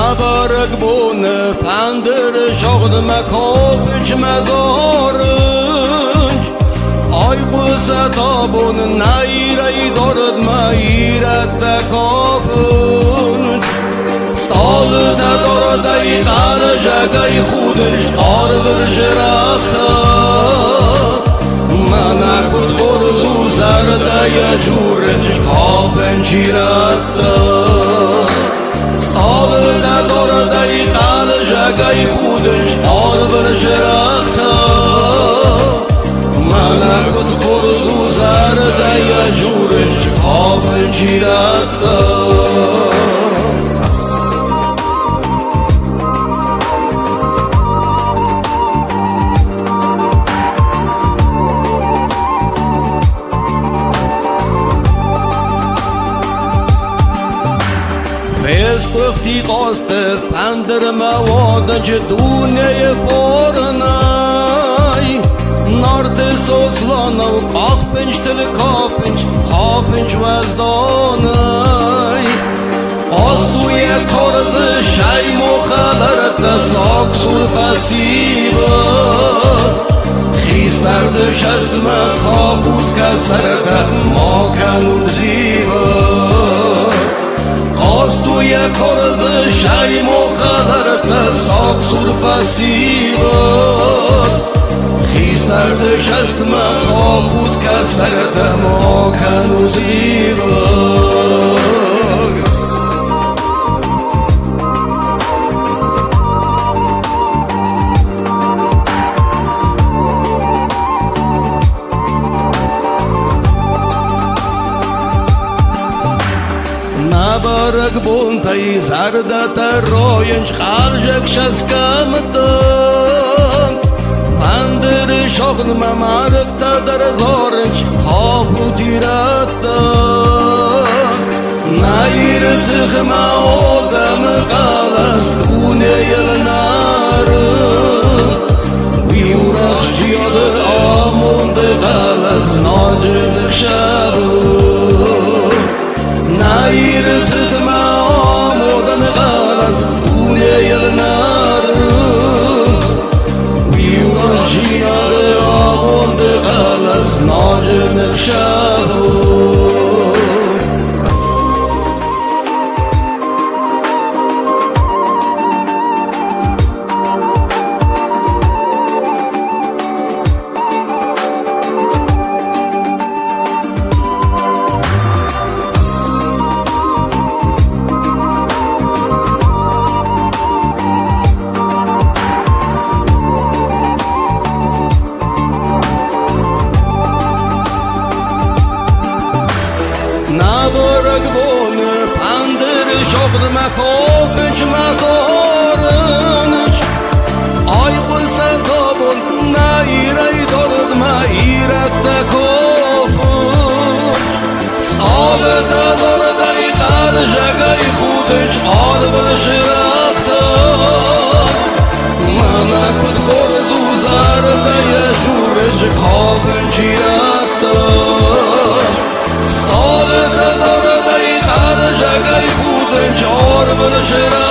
نبرگ بونه پندر شغد مکافش مزارش آی قوسه تا بونه نیره دارد مهیرت تکافش سال تدارد ای قرش اگه خودش آر برش رخته من اکت خورزو سرده یه جورش کافن چیرده سال تدارد ای قرش اگه خودش آر برش رخته من اکت خورزو سرده یه جورش کافن چیرده گفتی قاسته پندر مواد چه دونه پارنای نارت سوزلانه و کاخ پنج تل کاخ پنج وزدانای از توی کارز شای مخالرت ساک سور پسیبا خیز تردش از من کابود کسرت ما کنون زیبا از توی کارز شای مخالرت ساک سور پسیبا خیز تردش از من کابود کسرت ما کنون زیبا نبرگ بونتای زرده تراینش خرجکش از کمتم پندر شغل ممرفته در زارنش خواب و تیرتم نیر تخم آدم غلس دونه یل نرم بیورخ جیاد آموند غلس ناجرد شبم نیر تخم آمودم غلس دونه یل نرم بیورا جیاد آمود غلس ناجم شبم نبرگ بونه پندر شغل مکافش مزارنش آی قوسه تا بون نیره دارد مهیرت تکافش سال تدارد ای قرش اگه خودش آر برش رفته من اکت خورزو زرده یه جورش کافن چیرده سال تدارد ای قرش اگه خودش آر برش رفته